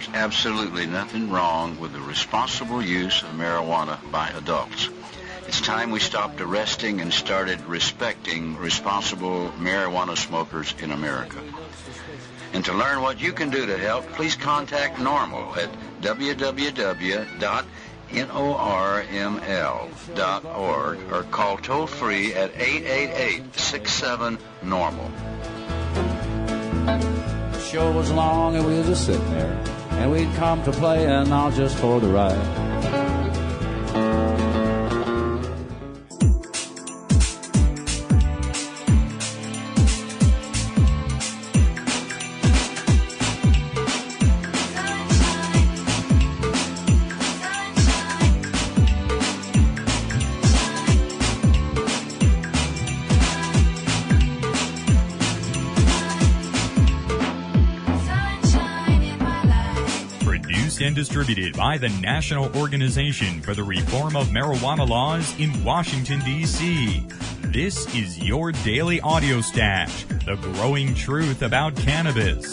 There's absolutely nothing wrong with the responsible use of marijuana by adults. It's time we stopped arresting and started respecting responsible marijuana smokers in America. And to learn what you can do to help, please contact NORML at www.norml.org or call toll-free at 888-67-NORML. The show was long and we were just sitting there, and we'd come to play and all just for the ride. And distributed by the National Organization for the Reform of Marijuana Laws in Washington, D.C. This is your daily audio stash, the growing truth about cannabis.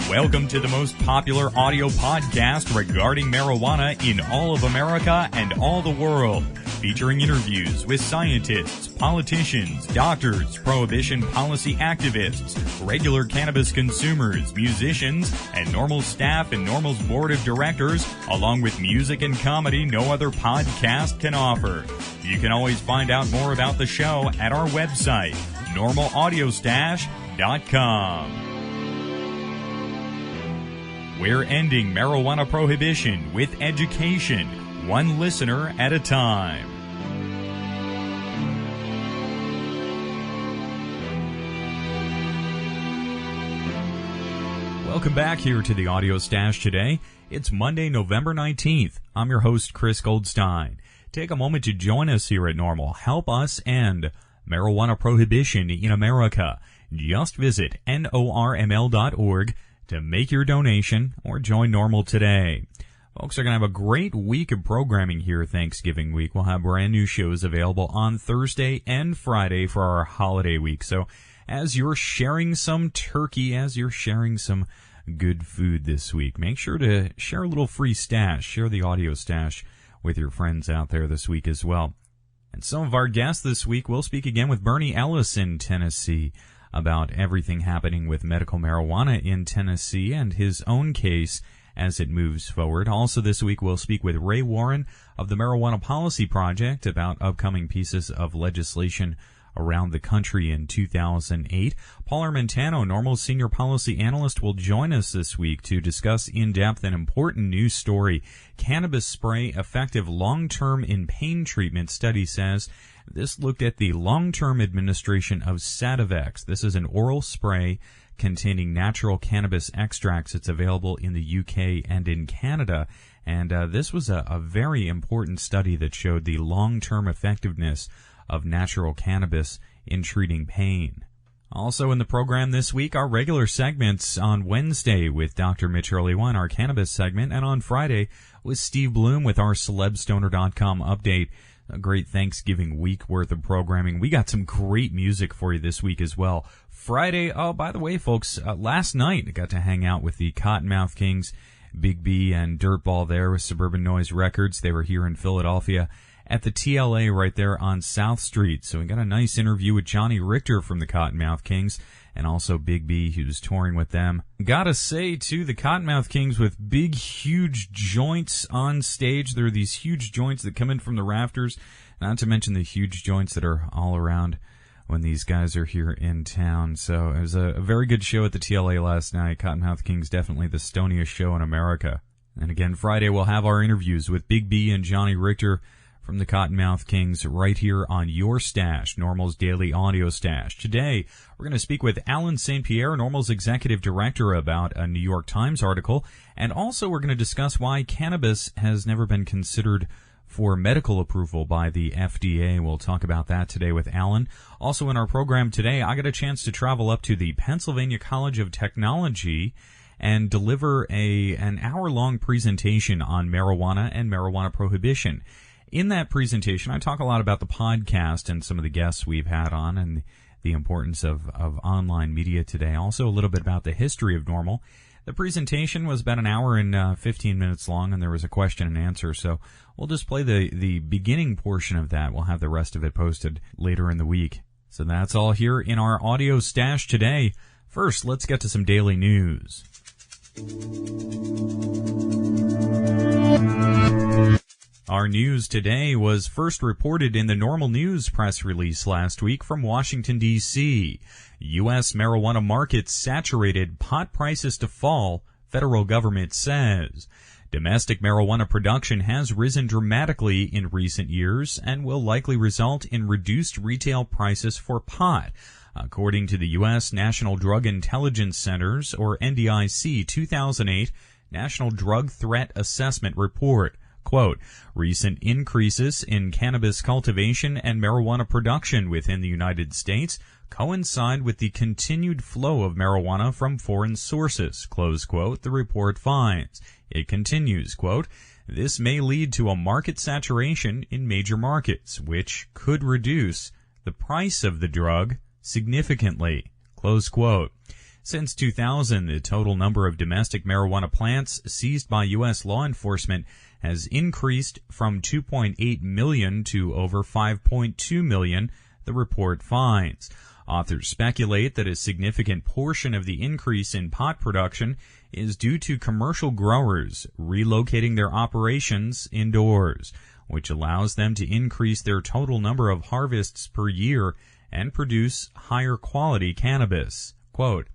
Welcome to the most popular audio podcast regarding marijuana in all of America and all the world, featuring interviews with scientists, politicians, doctors, prohibition policy activists, regular cannabis consumers, musicians, and NORML staff and NORML's board of directors, along with music and comedy no other podcast can offer. You can always find out more about the show at our website, normalaudiostash.com. We're ending marijuana prohibition with education, one listener at a time. Welcome back here to the Audio Stash today. It's Monday, November 19th. I'm your host, Chris Goldstein. Take a moment to join us here at NORML. Help us end marijuana prohibition in America. Just visit norml.org to make your donation or join NORML today. Folks are going to have a great week of programming here Thanksgiving week. We'll have brand new shows available on Thursday and Friday for our holiday week. So as you're sharing some turkey, as you're sharing some good food this week, make sure to share a little free stash. Share the audio stash with your friends out there this week as well. And some of our guests this week will speak again with Bernie Ellis in Tennessee about everything happening with medical marijuana in Tennessee and his own case as it moves forward. Also this week we'll speak with Ray Warren of the Marijuana Policy Project about upcoming pieces of legislation around the country in 2008. Paul Armentano, NORML's senior policy analyst, will join us this week to discuss in-depth an important news story. Cannabis spray effective long-term in pain treatment, study says. This looked at the long-term administration of Sativex. This is an oral spray containing natural cannabis extracts. It's available in the UK and in Canada. And this was a very important study that showed the long-term effectiveness of natural cannabis in treating pain. Also in the program this week, our regular segments on Wednesday with Dr. Mitch Earlywine, our cannabis segment, and on Friday with Steve Bloom with our celebstoner.com update. A great Thanksgiving week worth of programming. We got some great music for you this week as well. Friday, oh, by the way, folks, last night I got to hang out with the Cottonmouth Kings, Big B and Dirtball there with Suburban Noise Records. They were here in Philadelphia at the TLA right there on South Street. So we got a nice interview with Johnny Richter from the Cottonmouth Kings and also Big B, who's touring with them. Gotta say, too, the Cottonmouth Kings with big, huge joints on stage. There are these huge joints that come in from the rafters, not to mention the huge joints that are all around when these guys are here in town. So it was a very good show at the TLA last night. Cottonmouth Kings, definitely the stoniest show in America. And again, Friday we'll have our interviews with Big B and Johnny Richter from the Cottonmouth Kings right here on your stash, NORML's daily audio stash. Today, we're going to speak with Alan St. Pierre, NORML's executive director, about a New York Times article, and also we're going to discuss why cannabis has never been considered for medical approval by the FDA. We'll talk about that today with Alan. Also in our program today, I got a chance to travel up to the Pennsylvania College of Technology and deliver an hour-long presentation on marijuana and marijuana prohibition. In that presentation, I talk a lot about the podcast and some of the guests we've had on and the importance of online media today. Also a little bit about the history of NORML. The presentation was about an hour and 15 minutes long, and there was a question and answer. So we'll just play the beginning portion of that. We'll have the rest of it posted later in the week. So that's all here in our audio stash today. First, let's get to some daily news. Our news today was first reported in the NORML News press release last week from Washington, D.C. U.S. marijuana markets saturated, pot prices to fall, federal government says. Domestic marijuana production has risen dramatically in recent years and will likely result in reduced retail prices for pot, according to the U.S. National Drug Intelligence Center's, or NDIC, 2008 National Drug Threat Assessment Report. Quote, recent increases in cannabis cultivation and marijuana production within the United States coincide with the continued flow of marijuana from foreign sources, close quote, the report finds. It continues, quote, this may lead to a market saturation in major markets, which could reduce the price of the drug significantly, close quote. Since 2000, the total number of domestic marijuana plants seized by U.S. law enforcement has increased from 2.8 million to over 5.2 million, the report finds. Authors speculate that a significant portion of the increase in pot production is due to commercial growers relocating their operations indoors, which allows them to increase their total number of harvests per year and produce higher quality cannabis. Quote,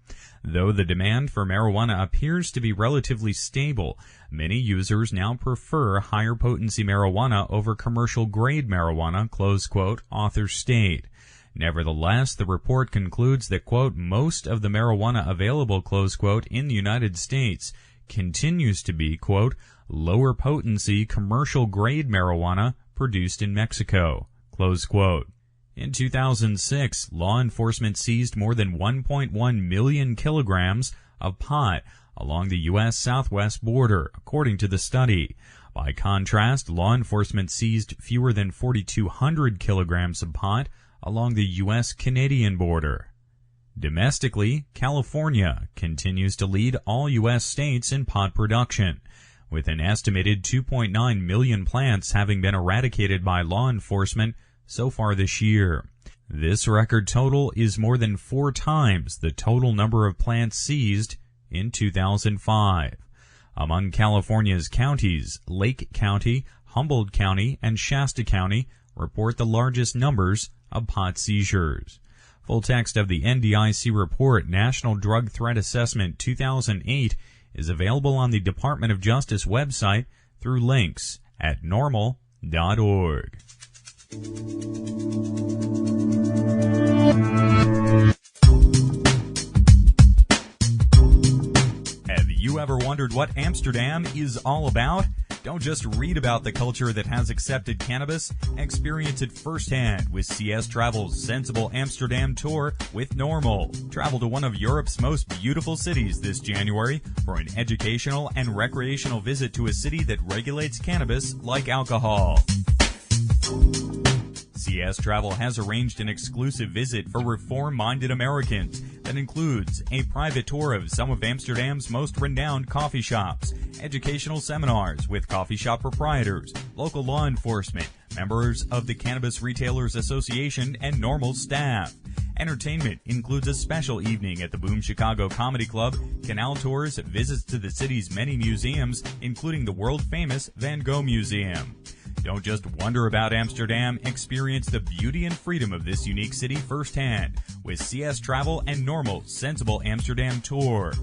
though the demand for marijuana appears to be relatively stable, many users now prefer higher potency marijuana over commercial grade marijuana, close quote, authors state. Nevertheless, the report concludes that, quote, most of the marijuana available, close quote, in the United States continues to be, quote, lower potency commercial grade marijuana produced in Mexico, close quote. In 2006, law enforcement seized more than 1.1 million kilograms of pot along the U.S. southwest border, according to the study. By contrast, law enforcement seized fewer than 4,200 kilograms of pot along the U.S.-Canadian border. Domestically, California continues to lead all U.S. states in pot production, with an estimated 2.9 million plants having been eradicated by law enforcement so far this year. This record total is more than 4 times the total number of plants seized in 2005. Among California's counties, Lake County, Humboldt County, and Shasta County report the largest numbers of pot seizures. Full text of the NDIC report, National Drug Threat Assessment 2008, is available on the Department of Justice website through links at NORML.org. Have you ever wondered what Amsterdam is all about? Don't just read about the culture that has accepted cannabis. Experience it firsthand with CS Travel's Sensible Amsterdam Tour with NORML. Travel to one of Europe's most beautiful cities this January for an educational and recreational visit to a city that regulates cannabis like alcohol. CS Travel has arranged an exclusive visit for reform-minded Americans that includes a private tour of some of Amsterdam's most renowned coffee shops, educational seminars with coffee shop proprietors, local law enforcement, members of the Cannabis Retailers Association, and NORML staff. Entertainment includes a special evening at the Boom Chicago Comedy Club, canal tours, visits to the city's many museums, including the world-famous Van Gogh Museum. Don't just wonder about Amsterdam, experience the beauty and freedom of this unique city firsthand with CS Travel and NORML's Sensible Amsterdam Tour.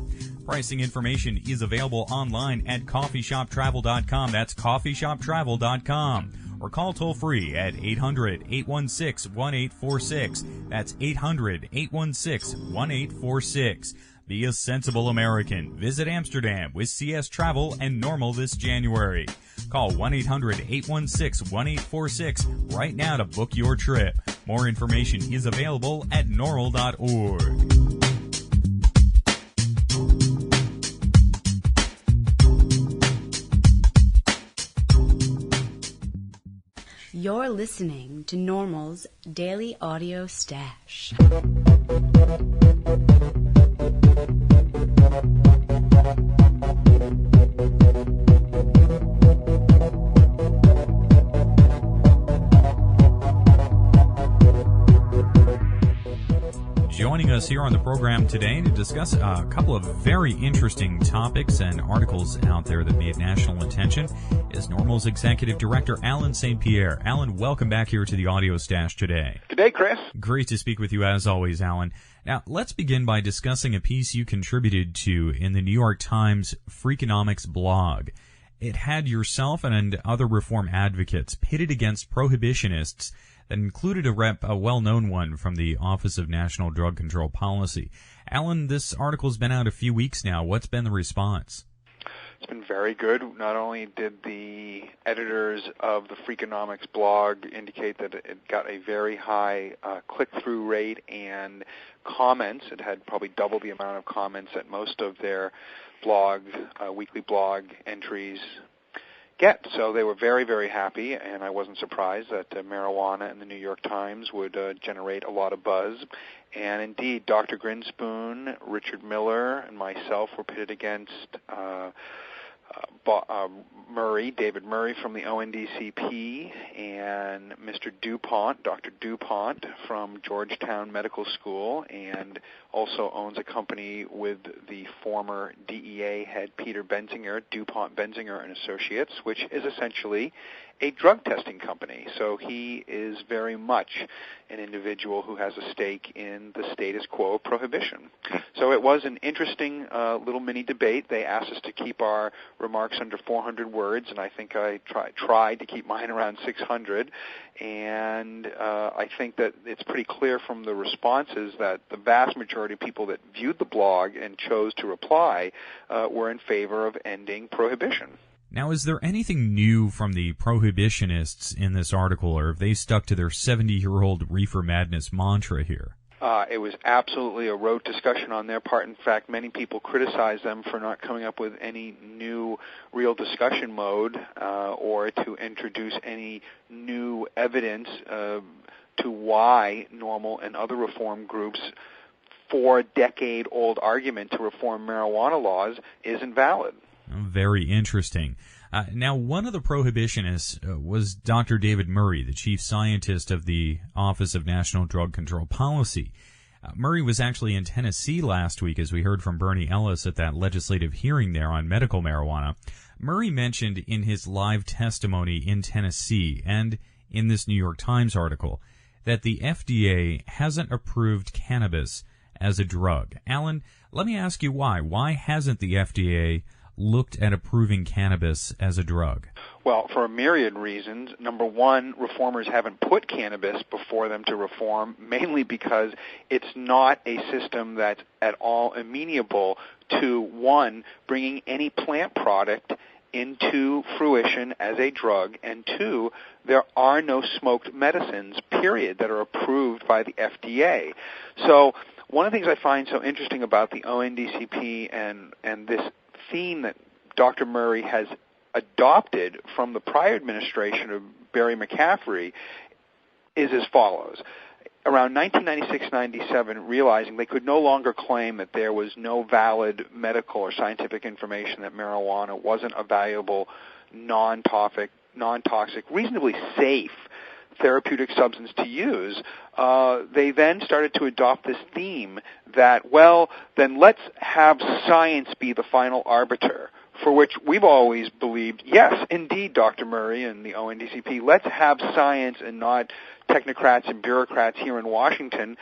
Pricing information is available online at coffeeshoptravel.com. That's coffeeshoptravel.com. Or call toll-free at 800-816-1846. That's 800-816-1846. Be a sensible American. Visit Amsterdam with CS Travel and NORML this January. Call 1-800-816-1846 right now to book your trip. More information is available at NORML.org. You're listening to NORML's Daily Audio Stash. Joining us here on the program today to discuss a couple of very interesting topics and articles out there that made national attention is NORML's Executive Director, Alan St. Pierre. Alan, welcome back here to the Audio Stash today. Good day, Chris. Great to speak with you as always, Alan. Now, let's begin by discussing a piece you contributed to in the New York Times Freakonomics blog. It had yourself and other reform advocates pitted against prohibitionists that included a well-known one from the Office of National Drug Control Policy. Alan, this article's been out a few weeks now. What's been the response? It's been very good. Not only did the editors of the Freakonomics blog indicate that it got a very high click-through rate and comments. It had probably double the amount of comments that most of their weekly blog entries get. So they were very, very happy, and I wasn't surprised that marijuana in the New York Times would generate a lot of buzz. And indeed, Dr. Grinspoon, Richard Miller, and myself were pitted against David Murray from the ONDCP, and Mr. DuPont, Dr. DuPont from Georgetown Medical School, and also owns a company with the former DEA head Peter Benzinger, DuPont Benzinger and Associates, which is essentially a drug testing company. So he is very much an individual who has a stake in the status quo of prohibition. So it was an interesting little mini debate. They asked us to keep our remarks under 400 words, and I think I tried to keep mine around 600. And I think that it's pretty clear from the responses that the vast majority of people that viewed the blog and chose to reply were in favor of ending prohibition. Now, is there anything new from the prohibitionists in this article, or have they stuck to their 70-year-old reefer madness mantra here? It was absolutely a rote discussion on their part. In fact, many people criticized them for not coming up with any new real discussion mode or to introduce any new evidence to why NORML and other reform groups' 4-decade-old argument to reform marijuana laws isn't valid. Very interesting. Now, one of the prohibitionists was Dr. David Murray, the chief scientist of the Office of National Drug Control Policy. Murray was actually in Tennessee last week, as we heard from Bernie Ellis at that legislative hearing there on medical marijuana. Murray mentioned in his live testimony in Tennessee and in this New York Times article that the FDA hasn't approved cannabis as a drug. Alan, let me ask you why. Why hasn't the FDA looked at approving cannabis as a drug? Well, for a myriad reasons. Number one, reformers haven't put cannabis before them to reform, mainly because it's not a system that's at all amenable to, one, bringing any plant product into fruition as a drug, and two, there are no smoked medicines, period, that are approved by the FDA. So one of the things I find so interesting about the ONDCP and this theme that Dr. Murray has adopted from the prior administration of Barry McCaffrey is as follows. Around 1996-97, realizing they could no longer claim that there was no valid medical or scientific information that marijuana wasn't a valuable, non-toxic, reasonably safe therapeutic substance to use, they then started to adopt this theme that, well, then let's have science be the final arbiter, for which we've always believed, yes, indeed, Dr. Murray and the ONDCP, let's have science and not technocrats and bureaucrats here in Washington,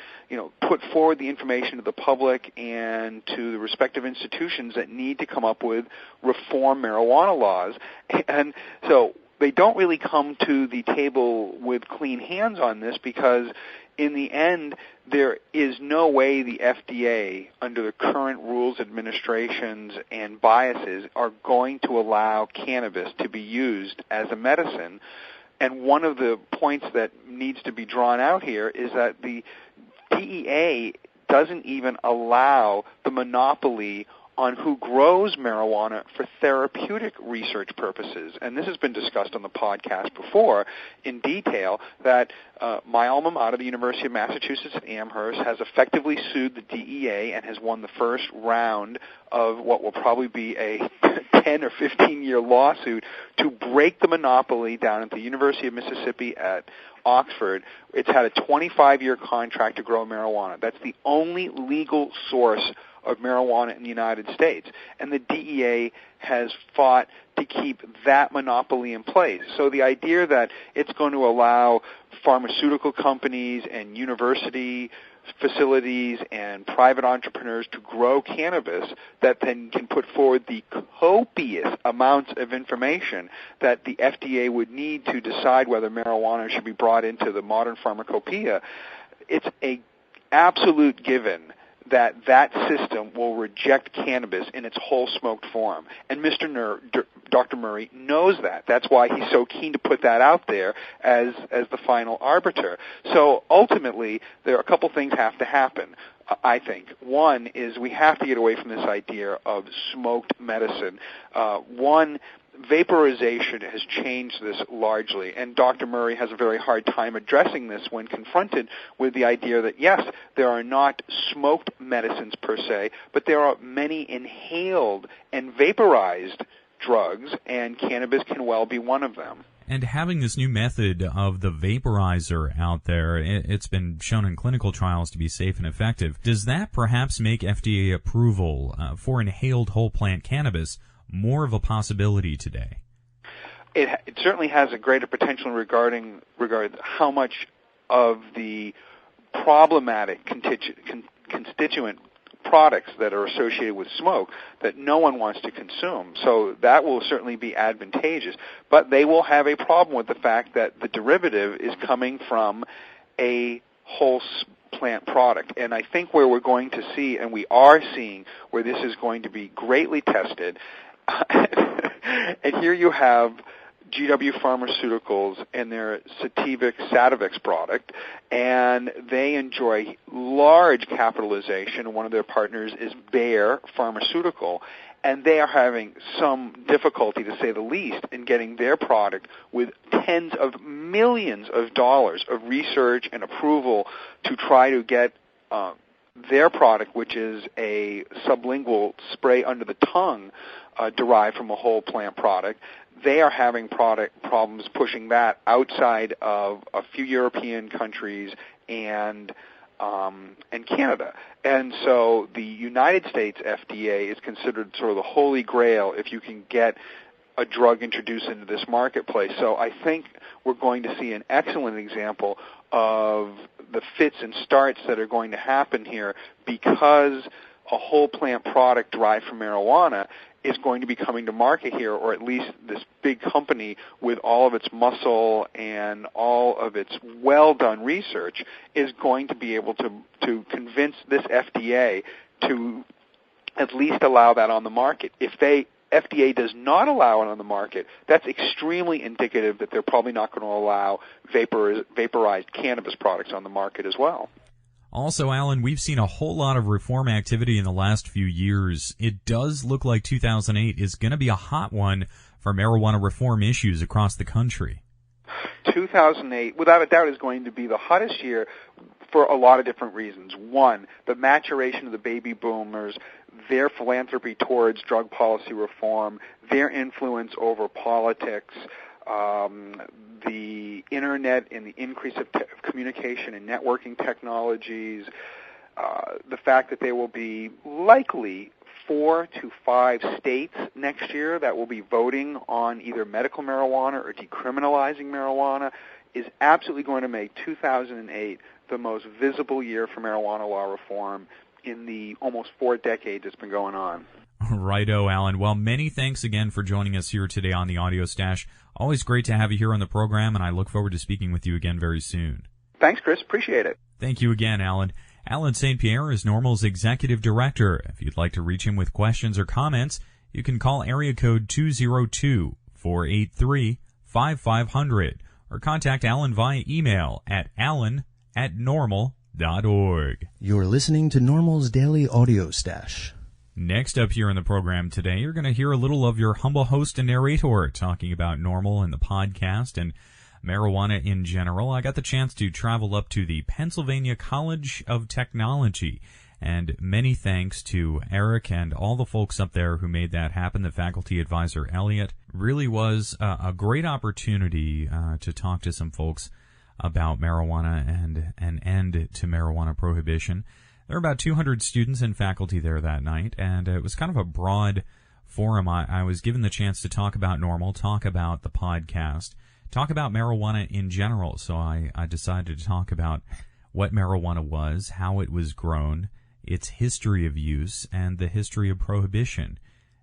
put forward the information to the public and to the respective institutions that need to come up with reform marijuana laws. And so they don't really come to the table with clean hands on this because in the end, there is no way the FDA, under the current rules, administrations, and biases, are going to allow cannabis to be used as a medicine. And one of the points that needs to be drawn out here is that the DEA doesn't even allow the monopoly on who grows marijuana for therapeutic research purposes. And this has been discussed on the podcast before in detail, that my alma mater, the University of Massachusetts at Amherst, has effectively sued the DEA and has won the first round of what will probably be a 10 or 15-year lawsuit to break the monopoly down at the University of Mississippi at Oxford. It's had a 25-year contract to grow marijuana. That's the only legal source of marijuana in the United States. And the DEA has fought to keep that monopoly in place. So the idea that it's going to allow pharmaceutical companies and university facilities and private entrepreneurs to grow cannabis that then can put forward the copious amounts of information that the FDA would need to decide whether marijuana should be brought into the modern pharmacopoeia, it's a absolute given that that system will reject cannabis in its whole smoked form. And Dr. Murray knows that. That's why he's so keen to put that out there as the final arbiter. So ultimately, there are a couple things have to happen, I think. One is we have to get away from this idea of smoked medicine. Vaporization has changed this largely, and Dr. Murray has a very hard time addressing this when confronted with the idea that, yes, there are not smoked medicines per se, but there are many inhaled and vaporized drugs, and cannabis can well be one of them. And having this new method of the vaporizer out there, it's been shown in clinical trials to be safe and effective. Does that perhaps make FDA approval for inhaled whole plant cannabis more of a possibility today? It certainly has a greater potential regarding how much of the problematic constituent products that are associated with smoke that no one wants to consume. So that will certainly be advantageous. But they will have a problem with the fact that the derivative is coming from a whole plant product. And I think where we're going to see, and we are seeing, where this is going to be greatly tested, and here you have GW Pharmaceuticals and their Sativex product, and they enjoy large capitalization. One of their partners is Bayer Pharmaceutical, and they are having some difficulty, to say the least, in getting their product with tens of millions of dollars of research and approval to try to get their product, which is a sublingual spray under the tongue, derived from a whole plant product. They are having problems pushing that outside of a few European countries and Canada. And so the United States FDA is considered sort of the holy grail if you can get a drug introduced into this marketplace. So I think we're going to see an excellent example of the fits and starts that are going to happen here, because a whole plant product derived from marijuana is going to be coming to market here, or at least this big company with all of its muscle and all of its well-done research is going to be able to convince this FDA to at least allow that on the market. If FDA does not allow it on the market, that's extremely indicative that they're probably not going to allow vaporized cannabis products on the market as well. Also, Alan, we've seen a whole lot of reform activity in the last few years. It does look like 2008 is going to be a hot one for marijuana reform issues across the country. 2008, without a doubt, is going to be the hottest year for a lot of different reasons. One, the maturation of the baby boomers, their philanthropy towards drug policy reform, their influence over politics, the internet and the increase of communication and networking technologies, the fact that there will be likely 4 to 5 states next year that will be voting on either medical marijuana or decriminalizing marijuana is absolutely going to make 2008 the most visible year for marijuana law reform in the almost 4 decades it's been going on. Righto, Alan. Well, many thanks again for joining us here today on the Audio Stash. Always great to have you here on the program, and I look forward to speaking with you again very soon. Thanks, Chris. Appreciate it. Thank you again, Alan. Alan St. Pierre is NORML's Executive Director. If you'd like to reach him with questions or comments, you can call area code 202-483-5500 or contact Alan via email at alan@norml.org. You're listening to NORML's Daily Audio Stash. Next up here in the program today, you're going to hear a little of your humble host and narrator talking about NORML and the podcast and marijuana in general. I got the chance to travel up to the Pennsylvania College of Technology, and many thanks to Eric and all the folks up there who made that happen. The faculty advisor, Elliot, really was a great opportunity to talk to some folks about marijuana and an end to marijuana prohibition. There were about 200 students and faculty there that night, and it was kind of a broad forum. I was given the chance to talk about NORML, talk about the podcast, talk about marijuana in general. So I decided to talk about what marijuana was, how it was grown, its history of use, and the history of prohibition,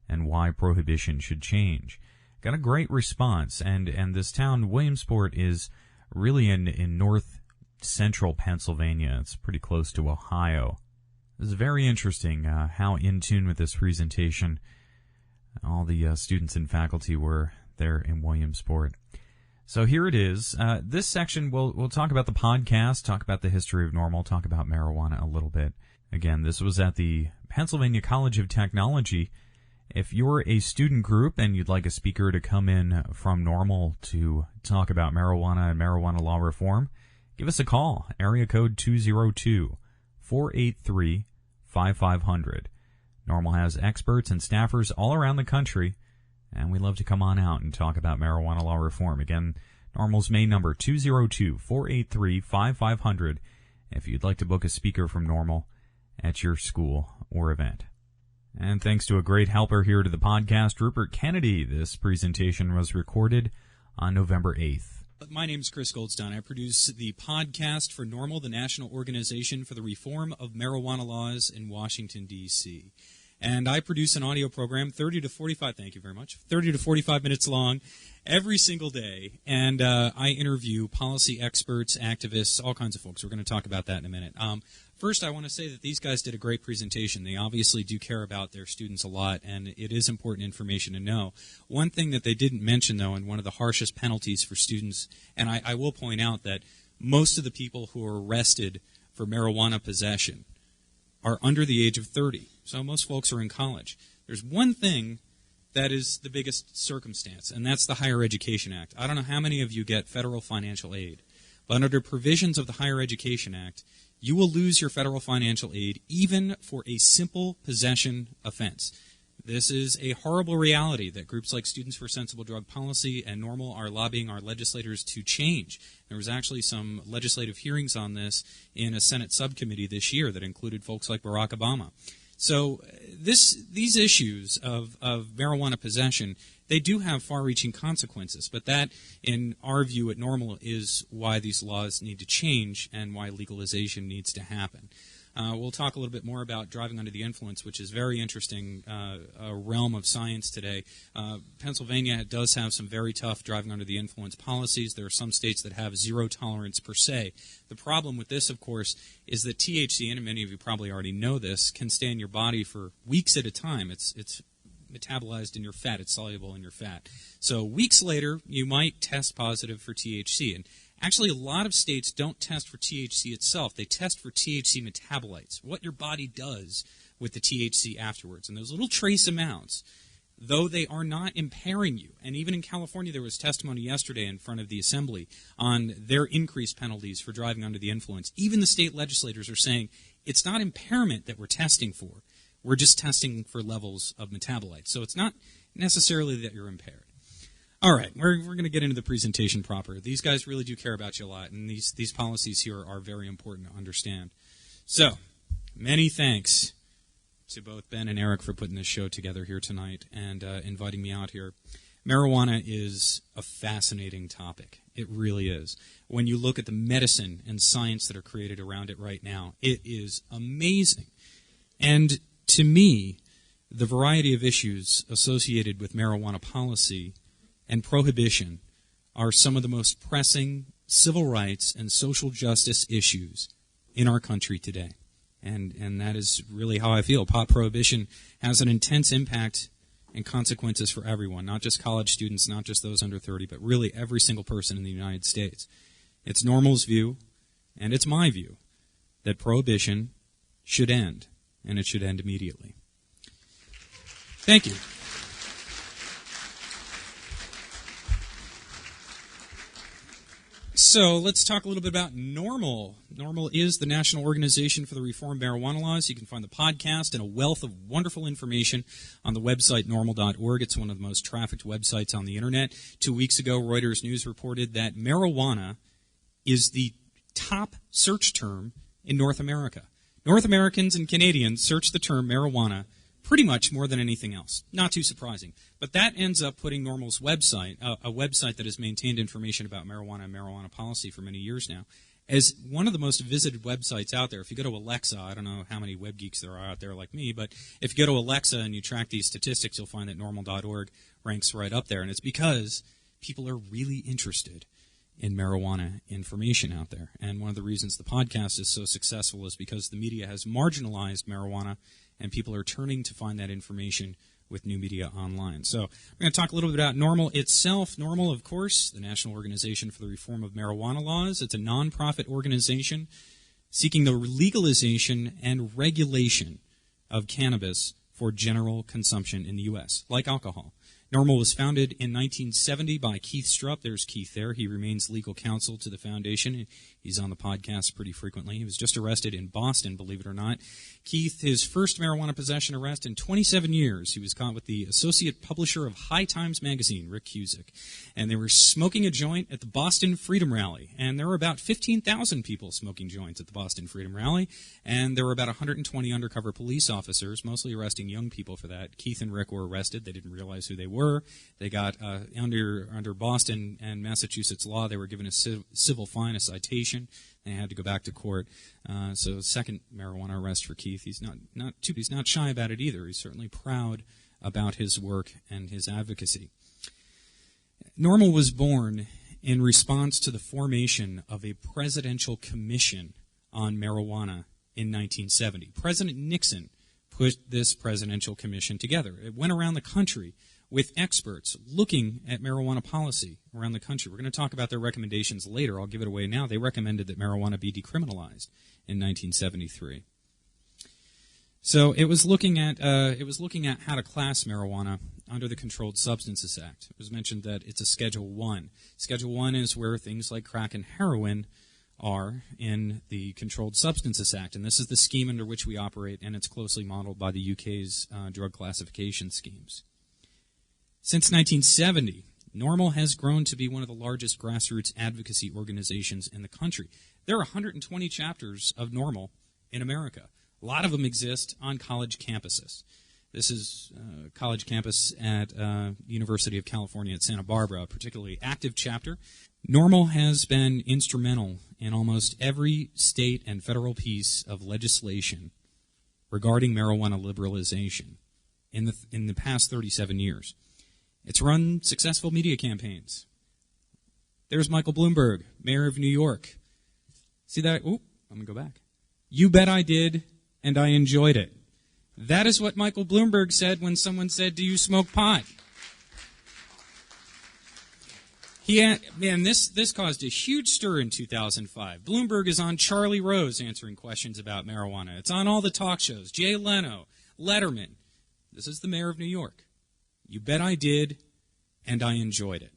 and why prohibition should change. Got a great response, and this town, Williamsport, is really in north central Pennsylvania. It's pretty close to Ohio. It was very interesting how in tune with this presentation all the students and faculty were there in Williamsport. So here it is. This section, we'll talk about the podcast, talk about the history of NORML, talk about marijuana a little bit. Again, this was at the Pennsylvania College of Technology. If you're a student group and you'd like a speaker to come in from NORML to talk about marijuana and marijuana law reform, give us a call, area code 202-483-5500. NORML has experts and staffers all around the country, and we'd love to come on out and talk about marijuana law reform. Again, NORML's main number, 202-483-5500, if you'd like to book a speaker from NORML at your school or event. And thanks to a great helper here to the podcast, Rupert Kennedy, this presentation was recorded on November 8th. My name is Chris Goldstein. I produce the podcast for NORML, the National Organization for the Reform of Marijuana Laws in Washington, D.C. And I produce an audio program, 30 to 45 minutes long, every single day. And I interview policy experts, activists, all kinds of folks. We're going to talk about that in a minute. First, I want to say that these guys did a great presentation. They obviously do care about their students a lot, and it is important information to know. One thing that they didn't mention, though, and one of the harshest penalties for students, and I will point out that most of the people who are arrested for marijuana possession are under the age of 30. So most folks are in college. There's one thing that is the biggest circumstance, and that's the Higher Education Act. I don't know how many of you get federal financial aid, but under provisions of the Higher Education Act, you will lose your federal financial aid even for a simple possession offense. This is a horrible reality that groups like Students for Sensible Drug Policy and NORML are lobbying our legislators to change. There was actually some legislative hearings on this in a Senate subcommittee this year that included folks like Barack Obama. So these issues of marijuana possession, they do have far-reaching consequences, but that, in our view at NORML, is why these laws need to change and why legalization needs to happen. We'll talk a little bit more about driving under the influence, which is very interesting, a realm of science today. Pennsylvania does have some very tough driving under the influence policies. There are some states that have zero tolerance per se. The problem with this, of course, is that THC, and many of you probably already know this, can stay in your body for weeks at a time. It's metabolized in your fat. It's soluble in your fat. So weeks later, you might test positive for THC. And actually, a lot of states don't test for THC itself. They test for THC metabolites, what your body does with the THC afterwards. And those little trace amounts, though they are not impairing you, and even in California there was testimony yesterday in front of the Assembly on their increased penalties for driving under the influence. Even the state legislators are saying it's not impairment that we're testing for. We're just testing for levels of metabolites. So it's not necessarily that you're impaired. All right, we're going to get into the presentation proper. These guys really do care about you a lot, and these policies here are very important to understand. So, many thanks to both Ben and Eric for putting this show together here tonight and inviting me out here. Marijuana is a fascinating topic. It really is. When you look at the medicine and science that are created around it right now, it is amazing. And to me, the variety of issues associated with marijuana policy and prohibition are some of the most pressing civil rights and social justice issues in our country today. And that is really how I feel. Pot prohibition has an intense impact and consequences for everyone, not just college students, not just those under 30, but really every single person in the United States. It's NORML's view, and it's my view, that prohibition should end, and it should end immediately. Thank you. So let's talk a little bit about NORML. NORML is the National Organization for the Reform of Marijuana Laws. You can find the podcast and a wealth of wonderful information on the website normal.org. It's one of the most trafficked websites on the internet. 2 weeks ago, Reuters News reported that marijuana is the top search term in North America. North Americans and Canadians search the term marijuana pretty much more than anything else. Not too surprising. But that ends up putting NORML's website, a website that has maintained information about marijuana and marijuana policy for many years now, as one of the most visited websites out there. If you go to Alexa, I don't know how many web geeks there are out there like me, but if you go to Alexa and you track these statistics, you'll find that normal.org ranks right up there. And it's because people are really interested in marijuana information out there. And one of the reasons the podcast is so successful is because the media has marginalized marijuana, and people are turning to find that information with new media online. So we're going to talk a little bit about NORML itself. NORML, of course, the National Organization for the Reform of Marijuana Laws. It's a nonprofit organization seeking the legalization and regulation of cannabis for general consumption in the U.S., like alcohol. NORML was founded in 1970 by Keith Strupp. There's Keith there. He remains legal counsel to the foundation. He's on the podcast pretty frequently. He was just arrested in Boston, believe it or not. Keith, his first marijuana possession arrest in 27 years. He was caught with the associate publisher of High Times magazine, Rick Cusick. And they were smoking a joint at the Boston Freedom Rally. And there were about 15,000 people smoking joints at the Boston Freedom Rally. And there were about 120 undercover police officers, mostly arresting young people for that. Keith and Rick were arrested. They didn't realize who they were. They got, under Boston and Massachusetts law, they were given a civil fine, a citation. They had to go back to court. So second marijuana arrest for Keith. He's not shy about it either. He's certainly proud about his work and his advocacy. NORML was born in response to the formation of a presidential commission on marijuana in 1970. President Nixon put this presidential commission together. It went around the country with experts looking at marijuana policy around the country. We're going to talk about their recommendations later. I'll give it away now. They recommended that marijuana be decriminalized in 1973. So it was looking at how to class marijuana under the Controlled Substances Act. It was mentioned that it's a Schedule 1. Schedule 1 is where things like crack and heroin are in the Controlled Substances Act, and this is the scheme under which we operate, and it's closely modeled by the UK's drug classification schemes. Since 1970, NORML has grown to be one of the largest grassroots advocacy organizations in the country. There are 120 chapters of NORML in America. A lot of them exist on college campuses. This is a college campus at University of California at Santa Barbara, a particularly active chapter. NORML has been instrumental in almost every state and federal piece of legislation regarding marijuana liberalization in the past 37 years. It's run successful media campaigns. There's Michael Bloomberg, mayor of New York. See that? Ooh, I'm going to go back. You bet I did, and I enjoyed it. That is what Michael Bloomberg said when someone said, "Do you smoke pot?" This caused a huge stir in 2005. Bloomberg is on Charlie Rose answering questions about marijuana. It's on all the talk shows. Jay Leno, Letterman. This is the mayor of New York. You bet I did, and I enjoyed it.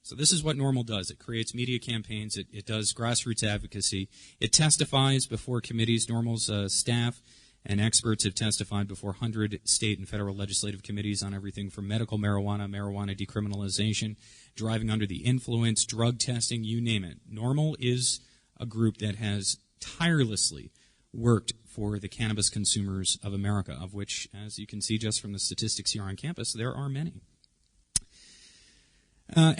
So this is what NORML does. It creates media campaigns. It does grassroots advocacy. It testifies before committees. NORML's staff and experts have testified before 100 state and federal legislative committees on everything from medical marijuana, marijuana decriminalization, driving under the influence, drug testing, you name it. NORML is a group that has tirelessly worked for the cannabis consumers of America, of which, as you can see just from the statistics here on campus, there are many. Let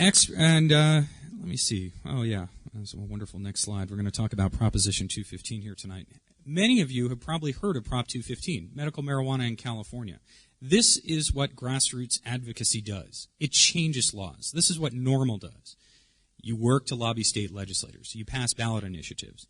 me see. Oh, yeah. That's a wonderful next slide. We're going to talk about Proposition 215 here tonight. Many of you have probably heard of Prop 215, medical marijuana in California. This is what grassroots advocacy does. It changes laws. This is what NORML does. You work to lobby state legislators. You pass ballot initiatives.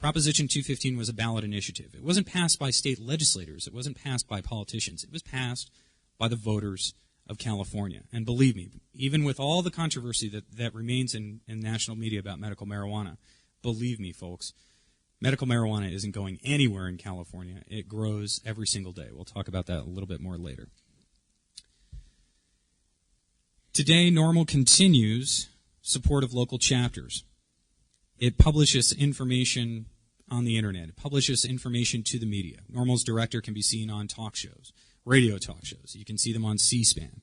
Proposition 215 was a ballot initiative. It wasn't passed by state legislators. It wasn't passed by politicians. It was passed by the voters of California. And believe me, even with all the controversy that remains in national media about medical marijuana, believe me, folks, medical marijuana isn't going anywhere in California. It grows every single day. We'll talk about that a little bit more later. Today, NORML continues support of local chapters. It publishes information on the internet. It publishes information to the media. NORML's director can be seen on talk shows, radio talk shows. You can see them on C-SPAN.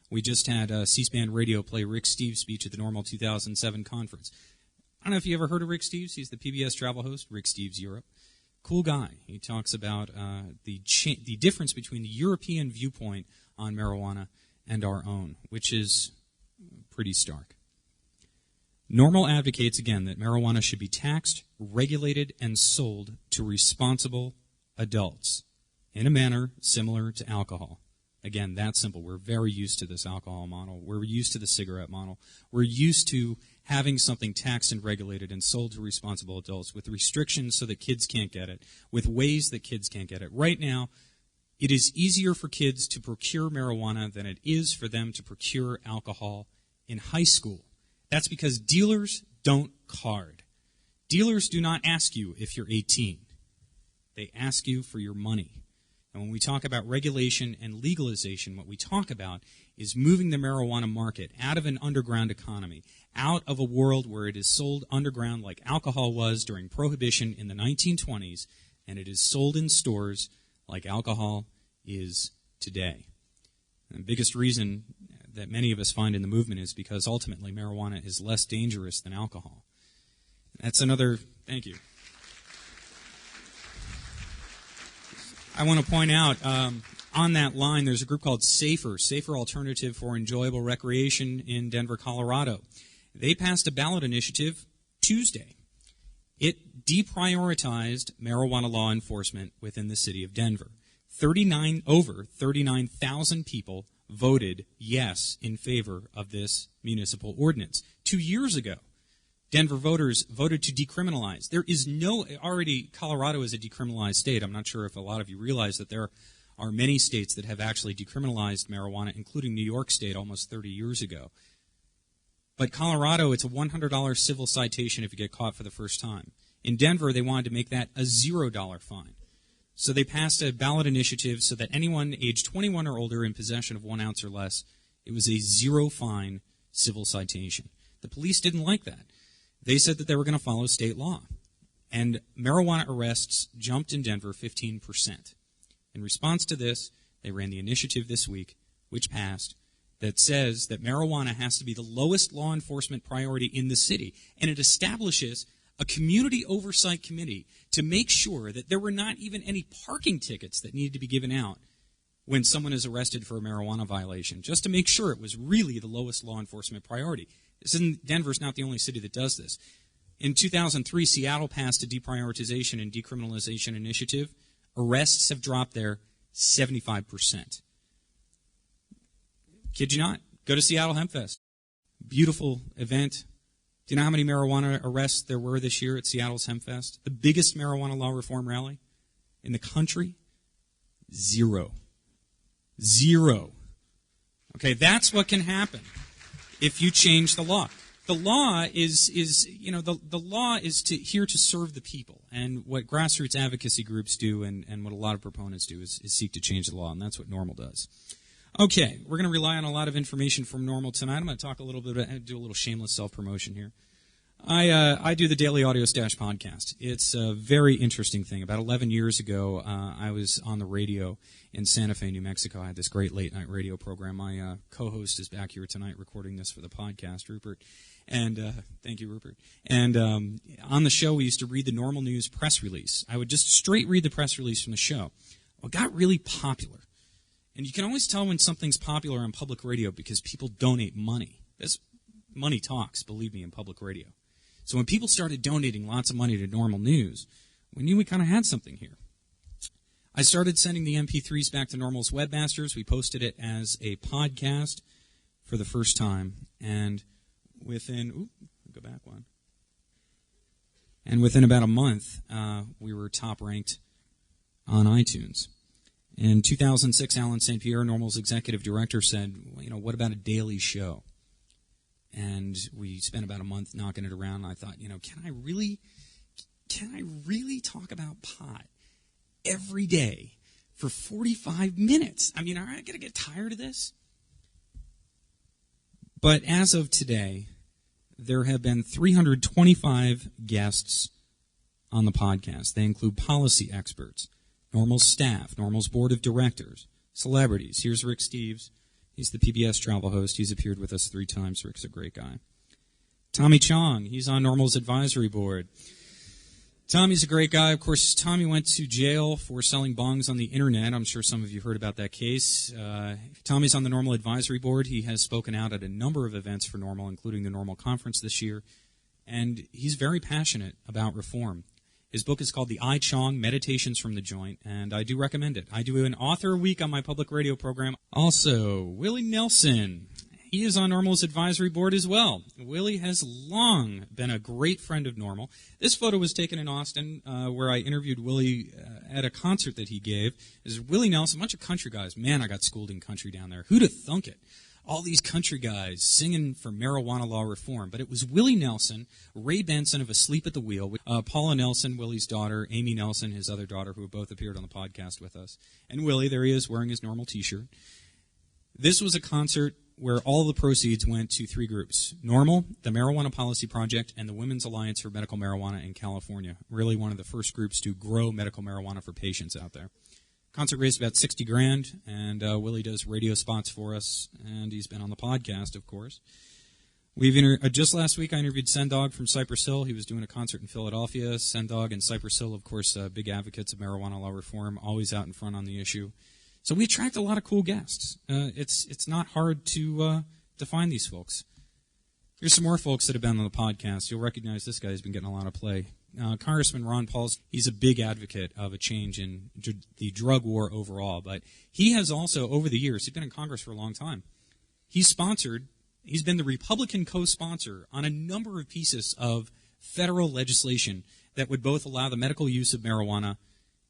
We just had C-SPAN radio play Rick Steves' speech at the NORML 2007 conference. I don't know if you ever heard of Rick Steves. He's the PBS travel host, Rick Steves Europe. Cool guy. He talks about the difference between the European viewpoint on marijuana and our own, which is pretty stark. NORML advocates, again, that marijuana should be taxed, regulated, and sold to responsible adults in a manner similar to alcohol. Again, that's simple. We're very used to this alcohol model. We're used to the cigarette model. We're used to having something taxed and regulated and sold to responsible adults with restrictions so that kids can't get it, with ways that kids can't get it. Right now, it is easier for kids to procure marijuana than it is for them to procure alcohol in high school. That's because dealers don't card. Dealers do not ask you if you're 18. They ask you for your money. And when we talk about regulation and legalization, what we talk about is moving the marijuana market out of an underground economy, out of a world where it is sold underground like alcohol was during Prohibition in the 1920s, and it is sold in stores like alcohol is today. And the biggest reason that many of us find in the movement is because ultimately marijuana is less dangerous than alcohol. That's another, thank you. I want to point out, on that line, there's a group called Safer Alternative for Enjoyable Recreation in Denver, Colorado. They passed a ballot initiative Tuesday. It deprioritized marijuana law enforcement within the city of Denver. Over 39,000 people voted yes in favor of this municipal ordinance. 2 years ago, Denver voters voted to decriminalize. There is already Colorado is a decriminalized state. I'm not sure if a lot of you realize that there are many states that have actually decriminalized marijuana, including New York State almost 30 years ago. But Colorado, it's a $100 civil citation if you get caught for the first time. In Denver, they wanted to make that a $0 fine. So they passed a ballot initiative so that anyone aged 21 or older in possession of 1 ounce or less, it was a zero fine civil citation. The police didn't like that. They said that they were going to follow state law. And marijuana arrests jumped in Denver 15%. In response to this, they ran the initiative this week, which passed, that says that marijuana has to be the lowest law enforcement priority in the city. And it establishes a community oversight committee to make sure that there were not even any parking tickets that needed to be given out when someone is arrested for a marijuana violation, just to make sure it was really the lowest law enforcement priority. Denver's not the only city that does this. In 2003, Seattle passed a deprioritization and decriminalization initiative. Arrests have dropped there 75%. Kid you not? Go to Seattle Hemp Fest. Beautiful event. Do you know how many marijuana arrests there were this year at Seattle's Hemp Fest? The biggest marijuana law reform rally in the country? 0. Okay, that's what can happen if you change the law. The law is the law is here to serve the people. And what grassroots advocacy groups do and what a lot of proponents do is seek to change the law, and that's what NORML does. Okay, we're going to rely on a lot of information from NORML tonight. I'm going to talk a little bit about, do a little shameless self-promotion here. I do the Daily Audio Stash podcast. It's a very interesting thing. About 11 years ago, I was on the radio in Santa Fe, New Mexico. I had this great late-night radio program. My co-host is back here tonight recording this for the podcast, Rupert. And thank you, Rupert. And on the show, we used to read the NORML News press release. I would just straight read the press release from the show. Well, it got really popular. And you can always tell when something's popular on public radio because people donate money. Money talks, believe me, in public radio. So when people started donating lots of money to NORML News, we knew we kind of had something here. I started sending the MP3s back to NORML's webmasters. We posted it as a podcast for the first time. And within about a month, we were top ranked on iTunes. In 2006, Alan St. Pierre, NORML's executive director, said, well, what about a daily show? And we spent about a month knocking it around. And I thought, can I really talk about pot every day for 45 minutes? I mean, am I going to get tired of this? But as of today, there have been 325 guests on the podcast. They include policy experts, NORML's staff, NORML's board of directors, celebrities. Here's Rick Steves. He's the PBS travel host. He's appeared with us 3 times. Rick's a great guy. Tommy Chong. He's on NORML's advisory board. Tommy's a great guy. Of course, Tommy went to jail for selling bongs on the internet. I'm sure some of you heard about that case. Tommy's on the NORML advisory board. He has spoken out at a number of events for NORML, including the NORML conference this year. And he's very passionate about reform. His book is called The I Chong, Meditations from the Joint, and I do recommend it. I do an author a week on my public radio program. Also, Willie Nelson. He is on NORML's advisory board as well. Willie has long been a great friend of NORML. This photo was taken in Austin, where I interviewed Willie at a concert that he gave. This is Willie Nelson, a bunch of country guys. Man, I got schooled in country down there. Who'd have thunk it? All these country guys singing for marijuana law reform. But it was Willie Nelson, Ray Benson of Asleep at the Wheel, Paula Nelson, Willie's daughter, Amy Nelson, his other daughter, who have both appeared on the podcast with us. And Willie, there he is, wearing his NORML t-shirt. This was a concert where all the proceeds went to 3 groups: NORML, the Marijuana Policy Project, and the Women's Alliance for Medical Marijuana in California. Really one of the first groups to grow medical marijuana for patients out there. Concert raised about $60,000, and Willie does radio spots for us, and he's been on the podcast, of course. Just last week, I interviewed Sendog from Cypress Hill. He was doing a concert in Philadelphia. Sendog and Cypress Hill, of course, big advocates of marijuana law reform, always out in front on the issue. So we attract a lot of cool guests. It's not hard to find these folks. Here's some more folks that have been on the podcast. You'll recognize this guy has been getting a lot of play. Congressman Ron Paul, he's a big advocate of a change in the drug war overall, but he has also, over the years, he's been in Congress for a long time, he's been the Republican co-sponsor on a number of pieces of federal legislation that would both allow the medical use of marijuana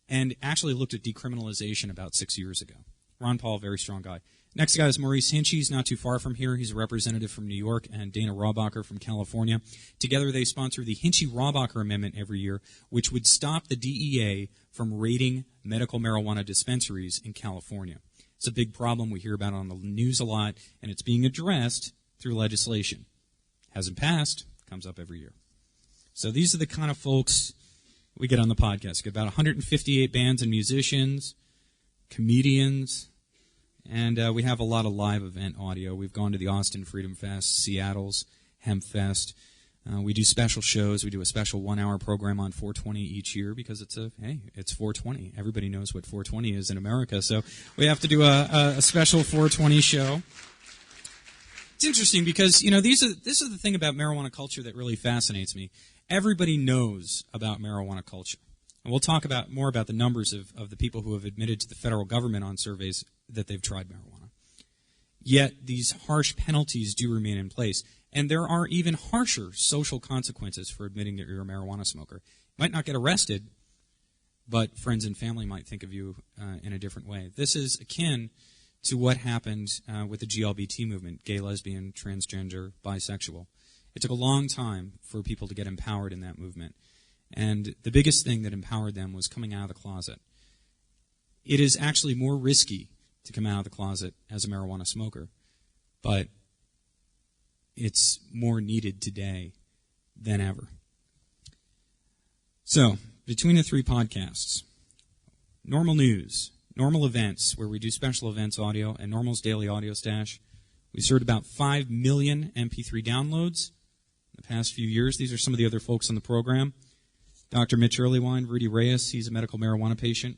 and actually looked at decriminalization about 6 years ago. Ron Paul, very strong guy. Next guy is Maurice Hinchey. He's not too far from here. He's a representative from New York, and Dana Rohrabacher from California. Together they sponsor the Hinchey-Rohrabacher Amendment every year, which would stop the DEA from raiding medical marijuana dispensaries in California. It's a big problem. We hear about it on the news a lot, and it's being addressed through legislation. Hasn't passed. Comes up every year. So these are the kind of folks we get on the podcast. We get about 158 bands and musicians, comedians, and we have a lot of live event audio. We've gone to the Austin Freedom Fest, Seattle's Hemp Fest. We do special shows. We do a special 1-hour program on 420 each year because it's 420. Everybody knows what 420 is in America, so we have to do a special 420 show. It's interesting because, this is the thing about marijuana culture that really fascinates me. Everybody knows about marijuana culture. And we'll talk more about the numbers of the people who have admitted to the federal government on surveys that they've tried marijuana. Yet these harsh penalties do remain in place. And there are even harsher social consequences for admitting that you're a marijuana smoker. You might not get arrested, but friends and family might think of you in a different way. This is akin to what happened with the GLBT movement, gay, lesbian, transgender, bisexual. It took a long time for people to get empowered in that movement. And the biggest thing that empowered them was coming out of the closet. It is actually more risky to come out of the closet as a marijuana smoker, but it's more needed today than ever. So, between the 3 podcasts, NORML News, NORML Events, where we do special events audio, and NORML's Daily Audio Stash, we served about 5 million MP3 downloads in the past few years. These are some of the other folks on the program. Dr. Mitch Earlywine, Rudy Reyes, he's a medical marijuana patient.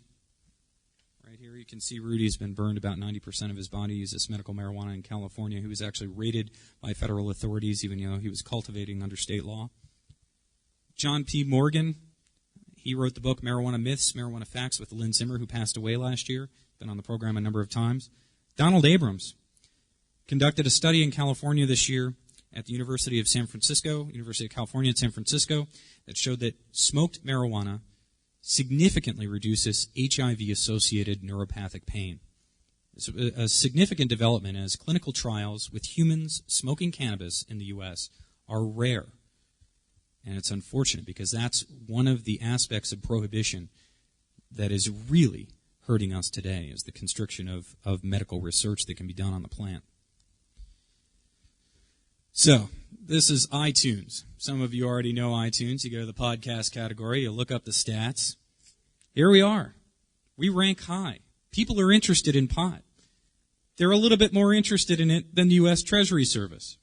Right here you can see Rudy's been burned about 90% of his body. He uses medical marijuana in California. He was actually raided by federal authorities, even though he was cultivating under state law. John P. Morgan, he wrote the book Marijuana Myths, Marijuana Facts with Lynn Zimmer, who passed away last year. Been on the program a number of times. Donald Abrams conducted a study in California this year at the University of California at San Francisco, that showed that smoked marijuana significantly reduces HIV-associated neuropathic pain. It's a significant development as clinical trials with humans smoking cannabis in the U.S. are rare. And it's unfortunate because that's one of the aspects of prohibition that is really hurting us today, is the constriction of medical research that can be done on the plant. So, this is iTunes. Some of you already know iTunes. You go to the podcast category, you look up the stats. Here we are. We rank high. People are interested in pot. They're a little bit more interested in it than the U.S. Treasury Service.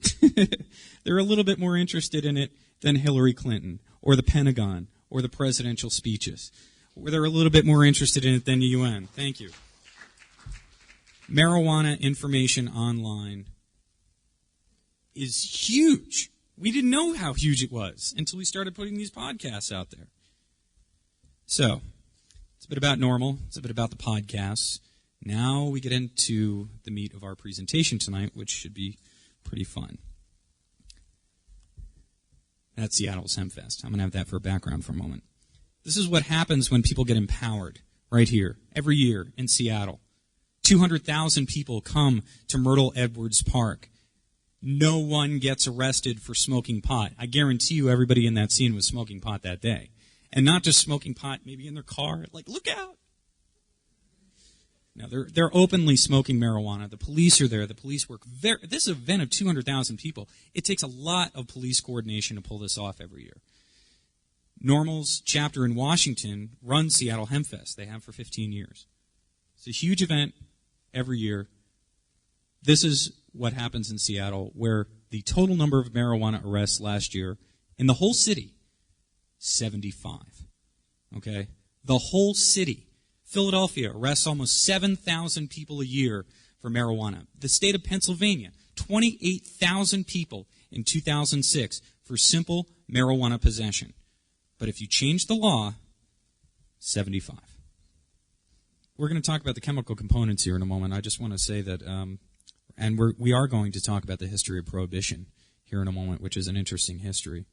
They're a little bit more interested in it than Hillary Clinton or the Pentagon or the presidential speeches. Or they're a little bit more interested in it than the UN. Thank you. Marijuana information online is huge. We didn't know how huge it was until we started putting these podcasts out there. So, it's a bit about NORML. It's a bit about the podcasts. Now we get into the meat of our presentation tonight, which should be pretty fun. That's Seattle's HempFest. I'm going to have that for a background for a moment. This is what happens when people get empowered right here, every year in Seattle. 200,000 people come to Myrtle Edwards Park. No one gets arrested for smoking pot. I guarantee you everybody in that scene was smoking pot that day. And not just smoking pot, maybe in their car, like, look out. Now, they're openly smoking marijuana. The police are there. The police work very... This is an event of 200,000 people. It takes a lot of police coordination to pull this off every year. NORML's chapter in Washington runs Seattle HempFest. They have for 15 years. It's a huge event every year. This is what happens in Seattle, where the total number of marijuana arrests last year in the whole city, 75. Okay? The whole city. Philadelphia arrests almost 7,000 people a year for marijuana. The state of Pennsylvania, 28,000 people in 2006 for simple marijuana possession. But if you change the law, 75. We're going to talk about the chemical components here in a moment. I just want to say that, and we are going to talk about the history of Prohibition here in a moment, which is an interesting history.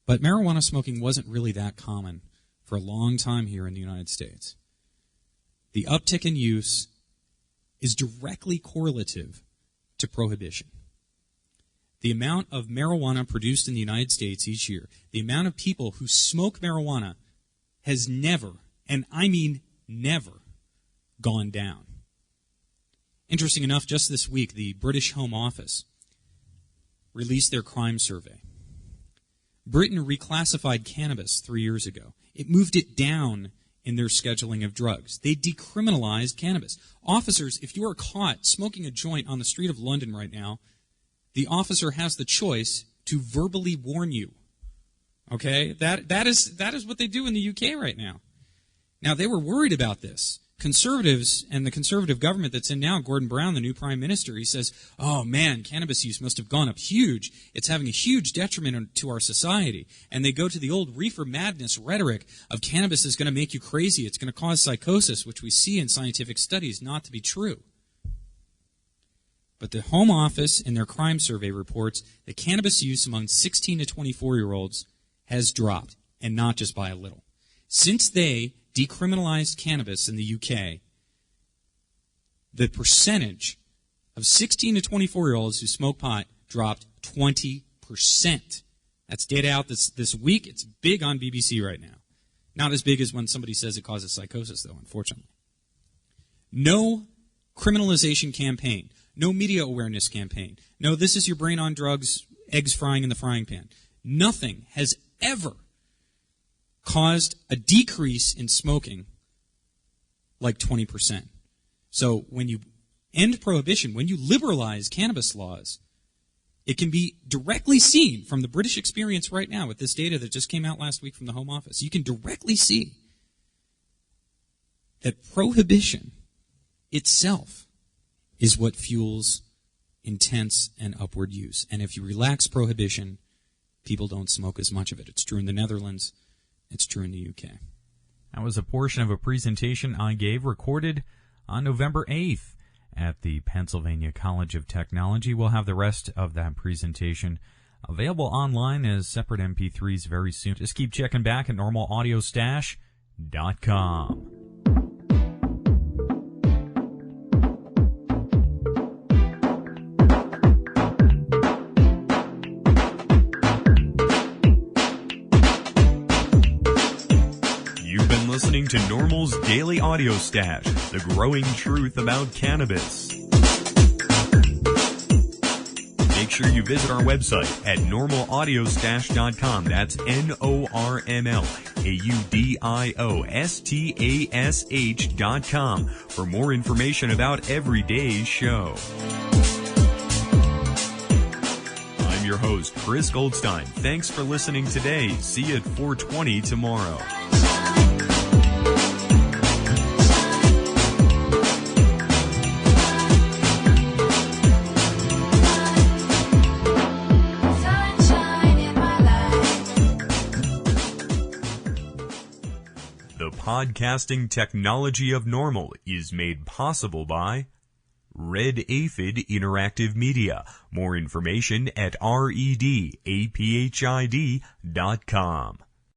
But marijuana smoking wasn't really that common for a long time here in the United States. The uptick in use is directly correlative to Prohibition. The amount of marijuana produced in the United States each year, the amount of people who smoke marijuana has never, and I mean never, gone down. Interesting enough, just this week, the British Home Office released their crime survey. Britain reclassified cannabis 3 years ago. It moved it down in their scheduling of drugs. They decriminalized cannabis. Officers, if you are caught smoking a joint on the street of London right now, the officer has the choice to verbally warn you. Okay? That is what they do in the UK right now. Now, they were worried about this. Conservatives and the conservative government that's in now, Gordon Brown, the new prime minister, he says, oh man, cannabis use must have gone up huge. It's having a huge detriment to our society. And they go to the old reefer madness rhetoric of cannabis is going to make you crazy. It's going to cause psychosis, which we see in scientific studies not to be true. But the Home Office in their crime survey reports that cannabis use among 16 to 24-year-olds has dropped, and not just by a little. Since they decriminalized cannabis in the UK, the percentage of 16 to 24-year-olds who smoke pot dropped 20%. That's data out this week. It's big on BBC right now. Not as big as when somebody says it causes psychosis, though, unfortunately. No criminalization campaign. No media awareness campaign. No, this is your brain on drugs, eggs frying in the frying pan. Nothing has ever caused a decrease in smoking like 20%. So when you end prohibition, when you liberalize cannabis laws, it can be directly seen from the British experience right now with this data that just came out last week from the Home Office. You can directly see that prohibition itself is what fuels intense and upward use. And if you relax prohibition, people don't smoke as much of it. It's true in the Netherlands. It's true in the UK. That was a portion of a presentation I gave recorded on November 8th at the Pennsylvania College of Technology. We'll have the rest of that presentation available online as separate MP3s very soon. Just keep checking back at normalaudiostash.com. Listening to NORML's Daily Audio Stash, the growing truth about cannabis. Make sure you visit our website at normalaudiostash.com. That's NORMLAUDIOSTASH.com for more information about every day's show. I'm your host, Chris Goldstein. Thanks for listening today. See you at 4:20 tomorrow. The podcasting technology of normal is made possible by Red Aphid Interactive Media. More information at redaphid.com.